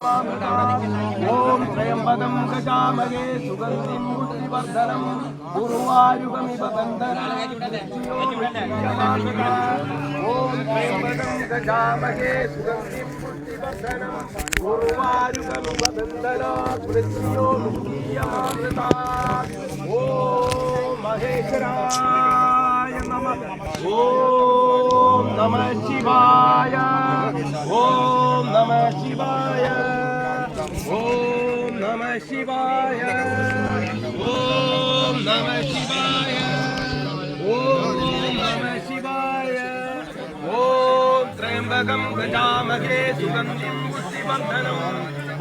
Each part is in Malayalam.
ഓം ത്രയംബകം ഗജാമഹേ സുഗന്ധിം പുഷ്ടിവർദ്ധനം ഉർവാരുകമിവ ബന്ധനാത്. ഓം ത്രയംബകം ഗജാമഹേ സുഗന്ധിം പുഷ്ടിവർദ്ധനം ഉർവാരുകമിവ ബന്ധനാത് മൃത്യോ മുക്തിയമാമൃതാത്. ഓം മഹേശ്വരായ നമഃ. ഓം നമഃ ശിവായ. ഓം നമഃ ശിവായ. ഓം നമഃ ശിവായ. ഓം നമഃ ശിവായ. ഓം നമഃ ശിവായ. ഓം ത്രയംബകം ഗജാമഹേ സുഗന്ധിം പുഷ്ടിവർദ്ധനം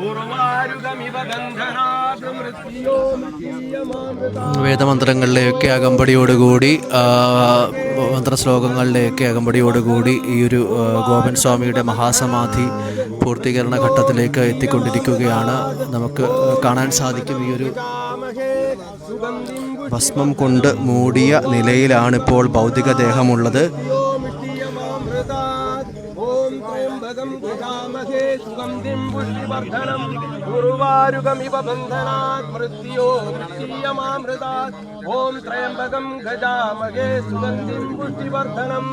ഉർവാരുകമിവ ബന്ധനാത് മൃത്യോ മുക്തിയമാമൃതാത്. വേദമന്ത്രങ്ങളിലെയൊക്കെ അകമ്പടിയോടുകൂടി മന്ത്രശ്ലോകങ്ങളിലെയൊക്കെ അകമ്പടിയോടുകൂടി ഈ ഒരു ഗോപൻ സ്വാമിയുടെ മഹാസമാധി പൂർത്തീകരണ ഘട്ടത്തിലേക്ക് എത്തിക്കൊണ്ടിരിക്കുകയാണ്. നമുക്ക് കാണാൻ സാധിക്കും ഈ ഒരു ഭസ്മം കൊണ്ട് മൂടിയ നിലയിലാണിപ്പോൾ ഭൗതികദേഹമുള്ളത്. ഓം ത്രയംബകം ഗജാമഹേ സുഗന്ധിം പുഷ്ടിവർദ്ധനം ഉർവാരുകമിവ ബന്ധനാത് മൃത്യോ മുക്തിയമാമൃതാത്. ഓം ത്രയംബകം ഗജാമഹേ സുഗന്ധിം പുഷ്ടിവർദ്ധനം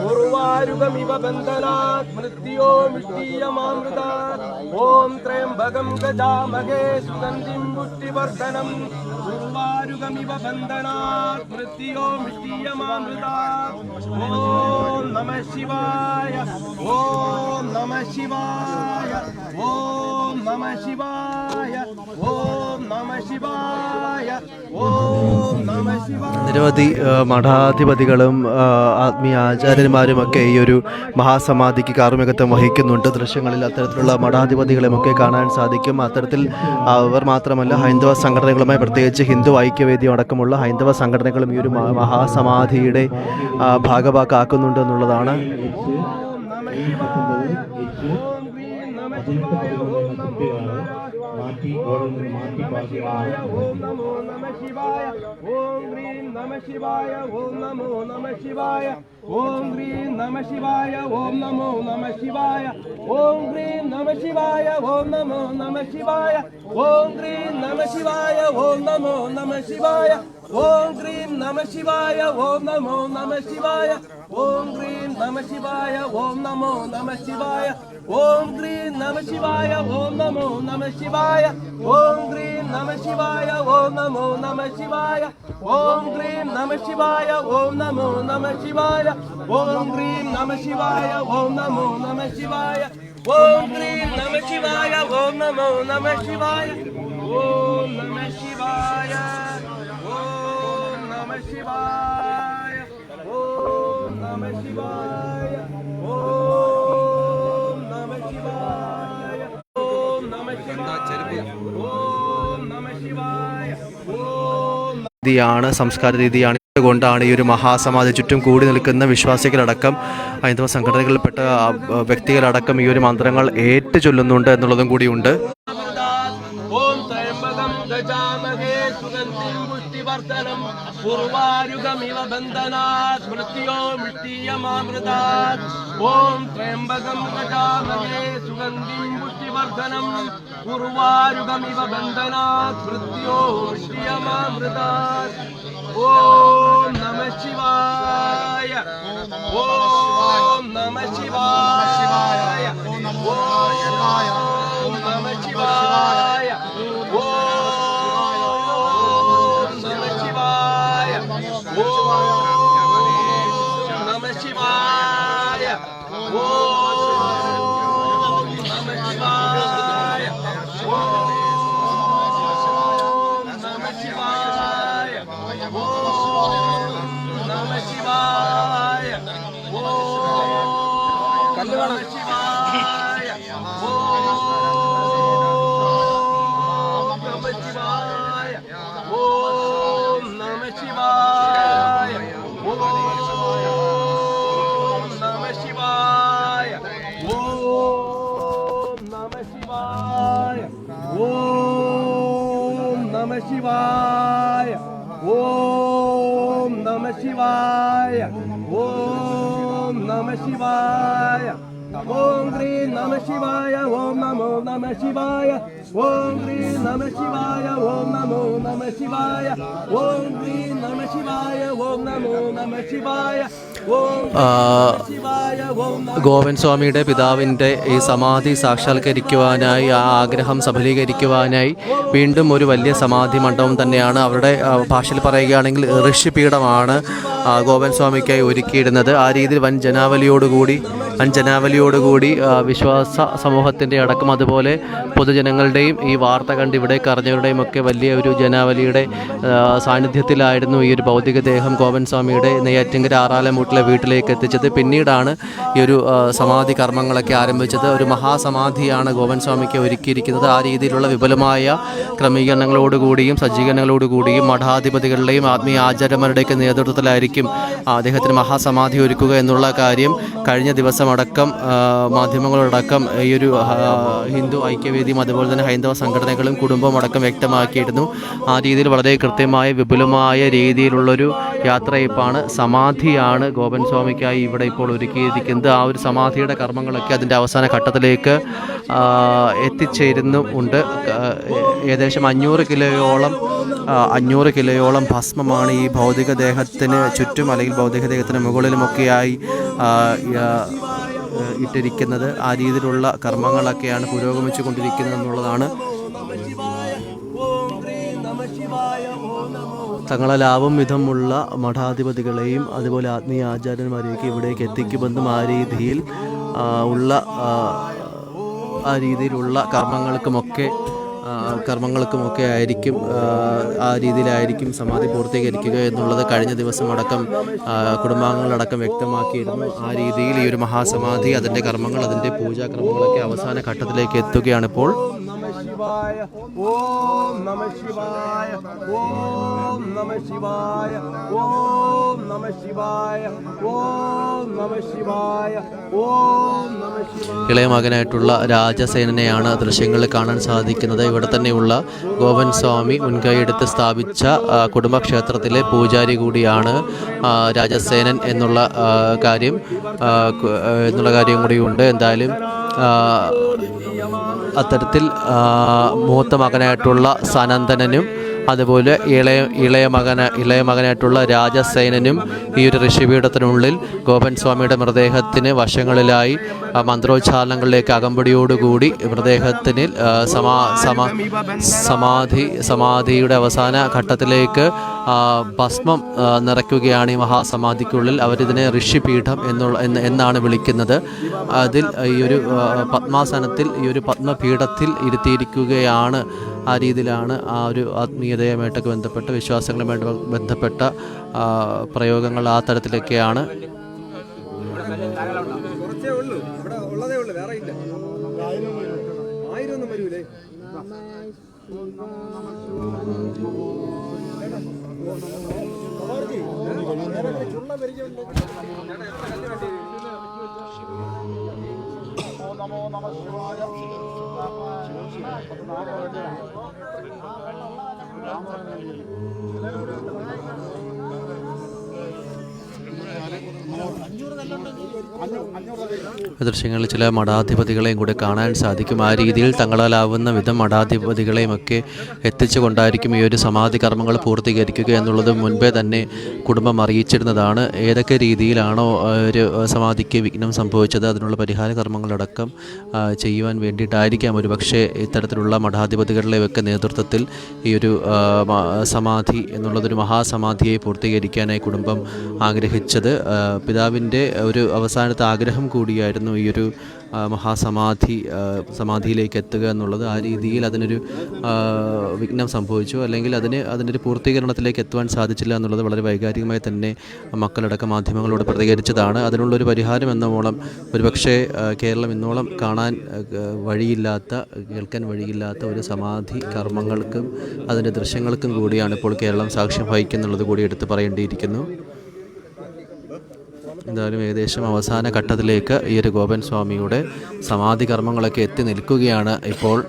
ഉർവാരുകമിവ ബന്ധനാത് മൃത്യോ മുക്തിയമാമൃതാത്. ഓം ത്രയംബകം ഗജാമഹേ സുഗന്ധിം പുഷ്ടിവർദ്ധനം ഉർവാരുകമിവ ബന്ധനാത് മൃത്യോ മുക്തിയമാമൃതാത്. ഓം നമഃ ശിവായ. ഓം നമഃ ശിവായ. ഓം നമഃ ശിവായ. ഓം നമഃ ശിവായ. ഓം നമഃ ശിവായ. നിരവധി മഠാധിപതികളും ആത്മീയ ആചാര്യന്മാരുമൊക്കെ ഈ ഒരു മഹാസമാധിക്ക് കാർമ്മികത്വം വഹിക്കുന്നുണ്ട്. ദൃശ്യങ്ങളിൽ അത്തരത്തിലുള്ള മഠാധിപതികളുമൊക്കെ കാണാൻ സാധിക്കും. അത്തരത്തിൽ അവർ മാത്രമല്ല, ഹൈന്ദവ സംഘടനകളുമായി, പ്രത്യേകിച്ച് ഹിന്ദു ഐക്യവേദി അടക്കമുള്ള ഹൈന്ദവ സംഘടനകളും ഈ ഒരു മഹാസമാധിയുടെ ഭാഗഭാക്കാക്കുന്നുണ്ട് എന്നുള്ളതാണ്. ഓം നമോ നമഃ ശിവായ. ഓം ഹ്രീം നമഃ ശിവായ. ഓം നമോ നമഃ ശിവായ. ഓം ഹ്രീം നമഃ ശിവായ. ഓം നമോ നമഃ ശിവായ. ഓം ഹ്രീം നമഃ ശിവായ. ഓം നമോ നമഃ ശിവായ. ഓം ഹ്രീം നമഃ ശിവായ. ഓം നമോ നമഃ ശിവായ. ഓം ഹ്രീം നമഃ ശിവായ. ഓം നമോ നമഃ ശിവായ. ഓം ഹ്രീം നമഃ ശിവായ. ഓം നമോ നമഃ ശിവായ. ഓം ഹ്രീം നമഃ ശിവായ. ഓം നമോ നമഃ ശിവായ. ഓം ഹ്രീം നമഃ ശിവായ. ഓം നമോ നമഃ ശിവായ. ഓം ഹ്രീം നമഃ ശിവായ. ഓം നമോ നമഃ ശിവായ. ഓം ഹ്രീം നമഃ ശിവായ. ഓം നമോ നമഃ ശിവായ. ഓം ഹ്രീം നമഃ ശിവായ. ഓം നമോ നമഃ ശിവായ. ഓം നമഃ ശിവായ. ഓം നമഃ ശിവായ. ഓം നമഃ ശിവായ. ഓം നമഃ ശിവായ. ഓം നമഃ ശിവായ. ഓം നമഃ ശിവായ. ഓം രീതിയാണ്, സംസ്കാര രീതിയാണ്. കൊണ്ടാണ് ഈ ഒരു മഹാസമാധി ചുറ്റും കൂടി നിൽക്കുന്ന വിശ്വാസികളടക്കം, ഹൈന്ദവ സംഘടനകളിൽപ്പെട്ട വ്യക്തികളടക്കം ഈ ഒരു മന്ത്രങ്ങൾ ഏറ്റു ചൊല്ലുന്നുണ്ട് എന്നുള്ളതും കൂടിയുണ്ട്. ഓം ത്രയംബകം ഗജാമഹേ സുഗന്ധിം പുഷ്ടിവർദ്ധനം ഉർവാരുകമിവ ബന്ധനാത് മൃത്യോ മുക്തിയമാമൃതാത്. ഓം ത്രയംബകം ഗജാമഹേ സുഗന്ധിം പുഷ്ടിവർദ്ധനം ഉർവാരുകമിവ ബന്ധനാത് മൃത്യോ മുക്തിയമാമൃതാത്. ഓം നമഃ ശിവായ. ഓം നമഃ ശിവായ. ഓം നമഃ ശിവായ. ഓം നമഃ ശിവായ. ഓം നമഃ ശിവായ. ഓം നമഃ ശിവായ. ഓം നമഃ ശിവായ. ഓം നമഃ ശിവായ. ഓം നമഃ ശിവായ. ഓം നമഃ ശിവായ. ഓം നമഃ ശിവായ. ഓം നമഃ ശിവായ. ഓം നമഃ ശിവായ. ഓം നമഃ ശിവായ. ഓം നമഃ ശിവായ. ഓം നമഃ ശിവായ. ഓം ഗ്രീം നമ ശിവായ ഓം നമോ നമ ശിവായ ഓം ഗ്രീം നമ ശിവായ ഓം നമോ നമ ശിവായ ഓം ഗ്രീം നമ ശിവായ ഓം നമോ നമ ശിവായ ഓം ശിവായ ഓം ഗോവൻ സ്വാമിയുടെ പിതാവിൻ്റെ ഈ സമാധി സാക്ഷാത്കരിക്കുവാനായി ആ ആഗ്രഹം സഫലീകരിക്കുവാനായി വീണ്ടും ഒരു വലിയ സമാധി മണ്ഡപം തന്നെയാണ് അവരുടെ ഭാഷയിൽ പറയുകയാണെങ്കിൽ ഋഷിപീഠമാണ് ഗോവൻ സ്വാമിക്കായി ഒരുക്കിയിരുന്നത്. ആ രീതിയിൽ വൻ ജനാവലിയോടുകൂടി വിശ്വാസ സമൂഹത്തിൻ്റെ അടക്കം അതുപോലെ പൊതുജനങ്ങളുടെയും ഈ വാർത്ത കണ്ട് ഇവിടെ അറിഞ്ഞവരുടെയും ഒക്കെ വലിയ ഒരു ജനാവലിയുടെ സാന്നിധ്യത്തിലായിരുന്നു ഈ ഒരു ഭൗതികദേഹം ഗോവൻ സ്വാമിയുടെ നെയ്യാറ്റിൻകര ആറാലമൂട്ടിലെ വീട്ടിലേക്ക് എത്തിച്ചത്. പിന്നീടാണ് ഈ ഒരു സമാധി കർമ്മങ്ങളൊക്കെ ആരംഭിച്ചത്. ഒരു മഹാസമാധിയാണ് ഗോവൻ സ്വാമിക്ക് ഒരുക്കിയിരിക്കുന്നത്. ആ രീതിയിലുള്ള വിപുലമായ ക്രമീകരണങ്ങളോടുകൂടിയും സജ്ജീകരണങ്ങളോടുകൂടിയും മഠാധിപതികളുടെയും ആത്മീയ ആചാര്യന്മാരുടെയൊക്കെ നേതൃത്വത്തിലായിരിക്കും അദ്ദേഹത്തിന് മഹാസമാധി ഒരുക്കുക എന്നുള്ള കാര്യം കഴിഞ്ഞ ദിവസമടക്കം മാധ്യമങ്ങളടക്കം ഈ ഒരു ഹിന്ദു ഐക്യവേദിയും അതുപോലെ തന്നെ ഹൈന്ദവ സംഘടനകളും കുടുംബവും അടക്കം വ്യക്തമാക്കിയിരുന്നു. ആ രീതിയിൽ വളരെ കൃത്യമായ വിപുലമായ രീതിയിലുള്ളൊരു യാത്രയപ്പാണ് സമാധിയാണ് ഗോവൻ സ്വാമിക്കായി ഇവിടെ ഇപ്പോൾ ഒരുക്കിയിരിക്കുന്നത്. ആ ഒരു സമാധിയുടെ കർമ്മങ്ങളൊക്കെ അതിൻ്റെ അവസാന ഘട്ടത്തിലേക്ക് എത്തിച്ചേരുന്നുമുണ്ട്. ഏകദേശം 500 കിലോയോളം ഭസ്മമാണ് ഈ ഭൗതികദേഹത്തിന് ചുറ്റും അല്ലെങ്കിൽ ഭൗതികദേഹത്തിന് മുകളിലുമൊക്കെയായി ഇട്ടിരിക്കുന്നത്. ആ രീതിയിലുള്ള കർമ്മങ്ങളൊക്കെയാണ് പുരോഗമിച്ചു കൊണ്ടിരിക്കുന്നത് എന്നുള്ളതാണ്. തങ്ങളാലാവും വിധമുള്ള മഠാധിപതികളെയും അതുപോലെ ആത്മീയ ആചാര്യന്മാരെയൊക്കെ ഇവിടേക്ക് എത്തിക്കുമെന്നും ആ രീതിയിലുള്ള കർമ്മങ്ങൾക്കുമൊക്കെ ആയിരിക്കും ആ രീതിയിലായിരിക്കും സമാധി പൂർത്തീകരിക്കുക എന്നുള്ളത് കഴിഞ്ഞ ദിവസമടക്കം കുടുംബാംഗങ്ങളടക്കം വ്യക്തമാക്കിയിരുന്നു. ആ രീതിയിൽ ഈ ഒരു മഹാസമാധി അതിൻ്റെ കർമ്മങ്ങൾ അതിൻ്റെ പൂജാകർമ്മങ്ങളൊക്കെ അവസാന ഘട്ടത്തിലേക്ക് എത്തുകയാണിപ്പോൾ. ഓം നമ ശിവായ ഓം നമ ശിവായ ഓം നമ ശിവായ ഓം നമ ശിവായ ഓം നമ ശിവായ. ഇളയ മകനായിട്ടുള്ള രാജസേനനെയാണ് ദൃശ്യങ്ങളിൽ കാണാൻ സാധിക്കുന്നത്. ഇവിടെ തന്നെയുള്ള ഗോവൻ സ്വാമി മുൻകൈയെടുത്ത് സ്ഥാപിച്ച കുടുംബക്ഷേത്രത്തിലെ പൂജാരി കൂടിയാണ് രാജസേനൻ എന്നുള്ള കാര്യം കൂടിയുണ്ട്. എന്തായാലും അത്തരത്തിൽ മൂത്ത മകനായിട്ടുള്ള സനന്ദനനും അതുപോലെ ഇളയ മകനായിട്ടുള്ള രാജസേനനും ഈ ഒരു ഋഷിപീഠത്തിനുള്ളിൽ ഗോപൻ സ്വാമിയുടെ മൃതദേഹത്തിന് വശങ്ങളിലായി മന്ത്രോച്ചാരണങ്ങളിലേക്ക് അകമ്പടിയോടുകൂടി മൃതദേഹത്തിന് സമാധിയുടെ അവസാന ഘട്ടത്തിലേക്ക് ഭസ്മം നിറയ്ക്കുകയാണ് ഈ മഹാസമാധിക്കുള്ളിൽ. അവരിതിനെ ഋഷിപീഠം എന്നാണ് വിളിക്കുന്നത്. അതിൽ ഈ ഒരു പത്മാസനത്തിൽ ഈ ഒരു പത്മപീഠത്തിൽ ഇരുത്തിയിരിക്കുകയാണ്. ആ രീതിയിലാണ് ആ ഒരു ആത്മീയതയുമായിട്ടൊക്കെ ബന്ധപ്പെട്ട വിശ്വാസങ്ങളുമായിട്ട് ബന്ധപ്പെട്ട പ്രയോഗങ്ങൾ ആ തരത്തിലൊക്കെയാണ്. ദൃശ്യങ്ങളിൽ ചില മഠാധിപതികളെയും കൂടെ കാണാൻ സാധിക്കും. ആ രീതിയിൽ തങ്ങളാലാവുന്ന വിധം മഠാധിപതികളെയും ഒക്കെ എത്തിച്ചുകൊണ്ടായിരിക്കും ഈ ഒരു സമാധി കർമ്മങ്ങൾ പൂർത്തീകരിക്കുക എന്നുള്ളത് മുൻപേ തന്നെ കുടുംബം അറിയിച്ചിരുന്നതാണ്. ഏതൊക്കെ രീതിയിലാണോ ഒരു സമാധിക്ക് വിഘ്നം സംഭവിച്ചത് അതിനുള്ള പരിഹാര കർമ്മങ്ങളടക്കം ചെയ്യുവാൻ വേണ്ടിയിട്ടായിരിക്കാം ഒരുപക്ഷെ ഇത്തരത്തിലുള്ള മഠാധിപതികളുടെയൊക്കെ നേതൃത്വത്തിൽ ഈ ഒരു സമാധി എന്നുള്ളതൊരു മഹാസമാധിയെ പൂർത്തീകരിക്കാനായി കുടുംബം ആഗ്രഹിച്ചത്. പിതാവിൻ്റെ ഒരു അവസാനത്തെ ആഗ്രഹം കൂടിയായിരുന്നു ഈ ഒരു സമാധിയിലേക്ക് എത്തുക എന്നുള്ളത്. ആ രീതിയിൽ അതിനൊരു വിഘ്നം സംഭവിച്ചു, അല്ലെങ്കിൽ അതിനൊരു പൂർത്തീകരണത്തിലേക്ക് എത്തുവാൻ സാധിച്ചില്ല എന്നുള്ളത് വളരെ വൈകാരികമായി തന്നെ മക്കളടക്കം മാധ്യമങ്ങളോട് പ്രതികരിച്ചതാണ്. അതിനുള്ളൊരു പരിഹാരം എന്നോളം ഒരുപക്ഷെ കേരളം ഇന്നോളം കേൾക്കാൻ വഴിയില്ലാത്ത ഒരു സമാധി കർമ്മങ്ങൾക്കും അതിൻ്റെ ദൃശ്യങ്ങൾക്കും കൂടിയാണ് ഇപ്പോൾ കേരളം സാക്ഷ്യം വഹിക്കുന്നുള്ളത് കൂടി എടുത്തു പറയേണ്ടിയിരിക്കുന്നു. എന്തായാലും ഏകദേശം അവസാന ഘട്ടത്തിലേക്ക് ഈ ഒരു ഗോപൻ സ്വാമിയുടെ സമാധി കർമ്മങ്ങളൊക്കെ എത്തി നിൽക്കുകയാണ് ഇപ്പോൾ.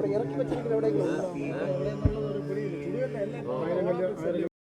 ഇറക്കി വെച്ചിരിക്കുന്ന